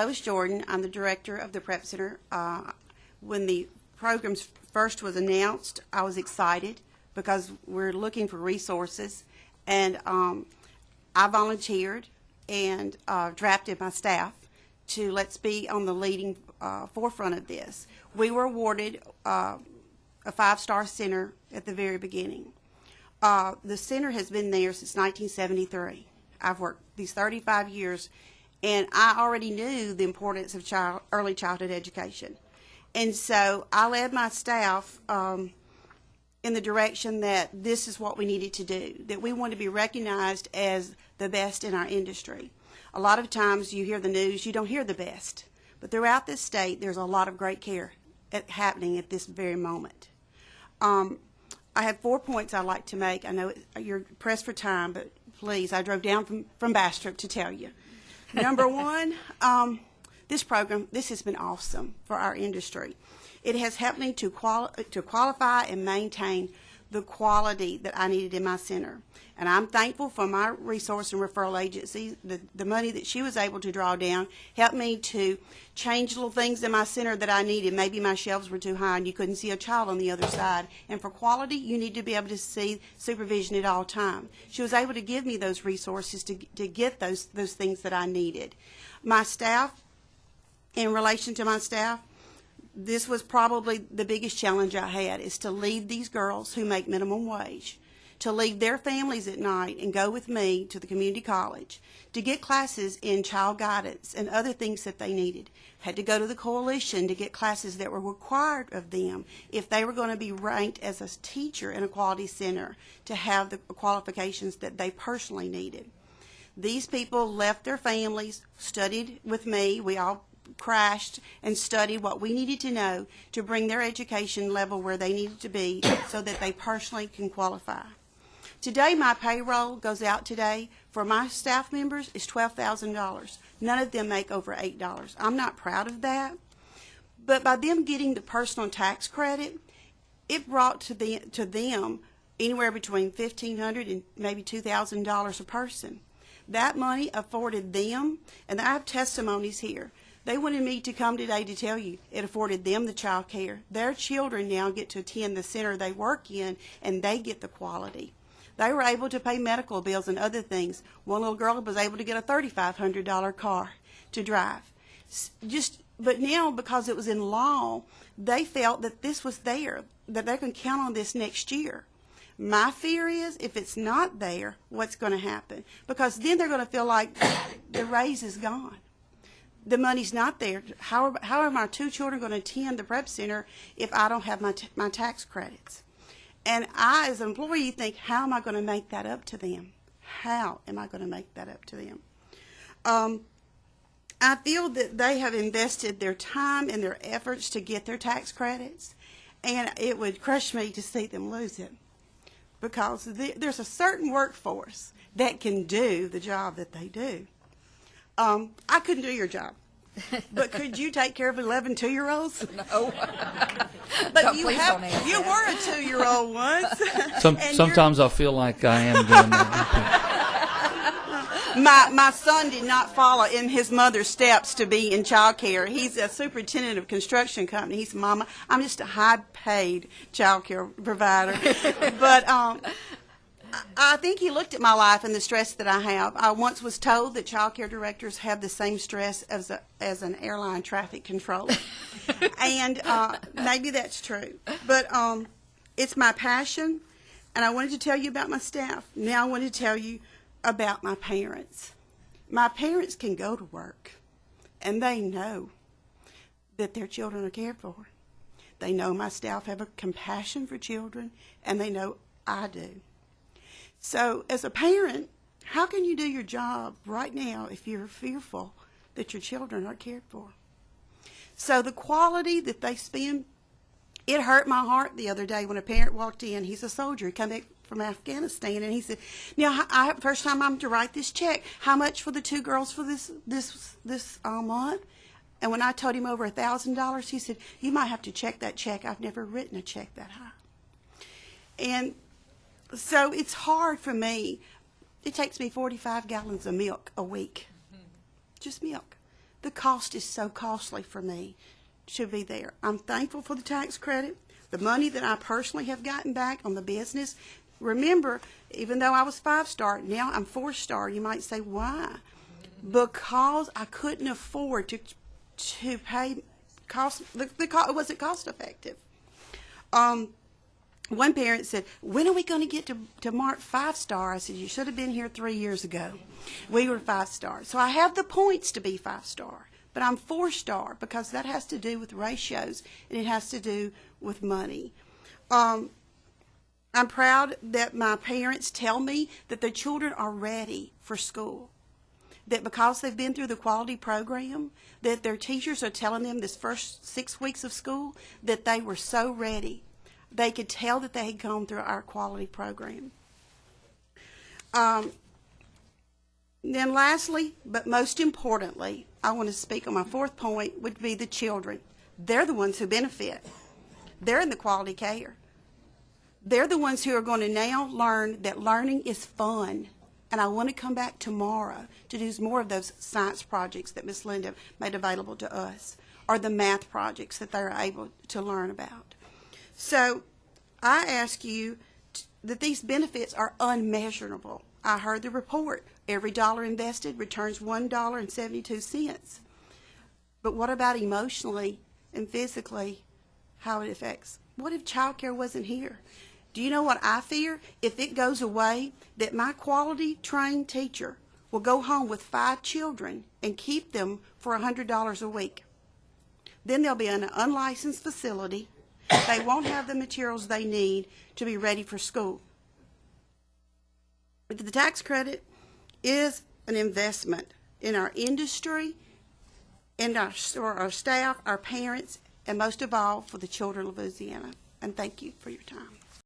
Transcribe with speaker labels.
Speaker 1: Lois Jordan. I'm the director of the Prep Center. When the program first was announced, I was excited because we're looking for resources, and I volunteered and drafted my staff to let's be on the leading forefront of this. We were awarded a 5-star center at the very beginning. The center has been there since 1973. I've worked these 35 years, and I already knew the importance of early childhood education. And so I led my staff in the direction that this is what we needed to do, that we want to be recognized as the best in our industry. A lot of times you hear the news, you don't hear the best. But throughout this state, there's a lot of great care happening at this very moment. I have 4 points I'd like to make. I know you're pressed for time, but please, I drove down from Bastrop to tell you. Number one, this program, this has been awesome for our industry. It has helped me to qualify and maintain the quality that I needed in my center. And I'm thankful for my resource and referral agency. The money that she was able to draw down helped me to change little things in my center that I needed. Maybe my shelves were too high and you couldn't see a child on the other side. And for quality, you need to be able to see supervision at all times. She was able to give me those resources to get those things that I needed. My staff, in relation to my staff, this was probably the biggest challenge I had, is to leave these girls who make minimum wage, to leave their families at night and go with me to the community college, to get classes in child guidance and other things that they needed. Had to go to the coalition to get classes that were required of them if they were going to be ranked as a teacher in a quality center, to have the qualifications that they personally needed. These people left their families, studied with me. We all crashed and studied what we needed to know to bring their education level where they needed to be so that they personally can qualify. Today, my payroll goes out today for my staff members is $12,000. None of them make over $8. I'm not proud of that, but by them getting the personal tax credit, it brought to them anywhere between $1,500 and maybe $2,000 a person. That money afforded them, and I have testimonies here. They wanted me to come today to tell you it afforded them the child care. Their children now get to attend the center they work in, and they get the quality. They were able to pay medical bills and other things. One little girl was able to get a $3,500 car to drive. But now, because it was in law, they felt that this was there, that they can count on this next year. My fear is, if it's not there, what's going to happen? Because then they're going to feel like the raise is gone. The money's not there. How are my 2 children going to attend the prep center if I don't have my tax credits? And I, as an employee, think, how am I going to make that up to them? How am I going to make that up to them? I feel that they have invested their time and their efforts to get their tax credits, and it would crush me to see them lose it, because there's a certain workforce that can do the job that they do. I couldn't do your job, but could you take care of 11 two-year-olds?
Speaker 2: No.
Speaker 1: But
Speaker 2: No,
Speaker 1: you
Speaker 2: please don't answer
Speaker 1: you were a 2-year-old once.
Speaker 3: Sometimes I feel like I am doing that.
Speaker 1: My son did not follow in his mother's steps to be in child care. He's a superintendent of a construction company. He said, Mama, I'm just a high-paid child care provider. But I think he looked at my life and the stress that I have. I once was told that child care directors have the same stress as an airline traffic controller. And maybe that's true. But it's my passion, and I wanted to tell you about my staff. Now I want to tell you about my parents. My parents can go to work, and they know that their children are cared for. They know my staff have a compassion for children, and they know I do. So as a parent, how can you do your job right now if you're fearful that your children are cared for? So the quality that they spend, it hurt my heart the other day when a parent walked in. He's a soldier. He came back from Afghanistan, and he said, now, first time I'm to write this check, how much for the 2 girls for this month? And when I told him over $1,000, he said, you might have to check that check. I've never written a check that high. And so it's hard for me. It takes me 45 gallons of milk a week, just milk. the cost is so costly for me to be there. I'm thankful for the tax credit, the money that I personally have gotten back on the business. Remember, even though I was 5-star, now I'm 4-star. You might say, why? Because I couldn't afford to pay cost. It wasn't cost effective. One parent said, when are we going to get to mark 5-star? I said, you should have been here 3 years ago. We were 5-star. So I have the points to be 5-star, but I'm 4-star because that has to do with ratios and it has to do with money. I'm proud that my parents tell me that their children are ready for school. That because they've been through the quality program, that their teachers are telling them this first 6 weeks of school that they were so ready. They could tell that they had gone through our quality program. Then lastly, but most importantly, I want to speak on my fourth point, would be the children. They're the ones who benefit. They're in the quality care. They're the ones who are going to now learn that learning is fun. And I want to come back tomorrow to do more of those science projects that Miss Linda made available to us, or the math projects that they're able to learn about. So I ask you that these benefits are unmeasurable. I heard the report. Every dollar invested returns $1.72. But what about emotionally and physically, how it affects? What if child care wasn't here? Do you know what I fear? If it goes away, that my quality trained teacher will go home with 5 children and keep them for $100 a week. Then they'll be in an unlicensed facility. They won't have the materials they need to be ready for school. But the tax credit is an investment in our industry, and for our staff, our parents, and most of all, for the children of Louisiana. And thank you for your time.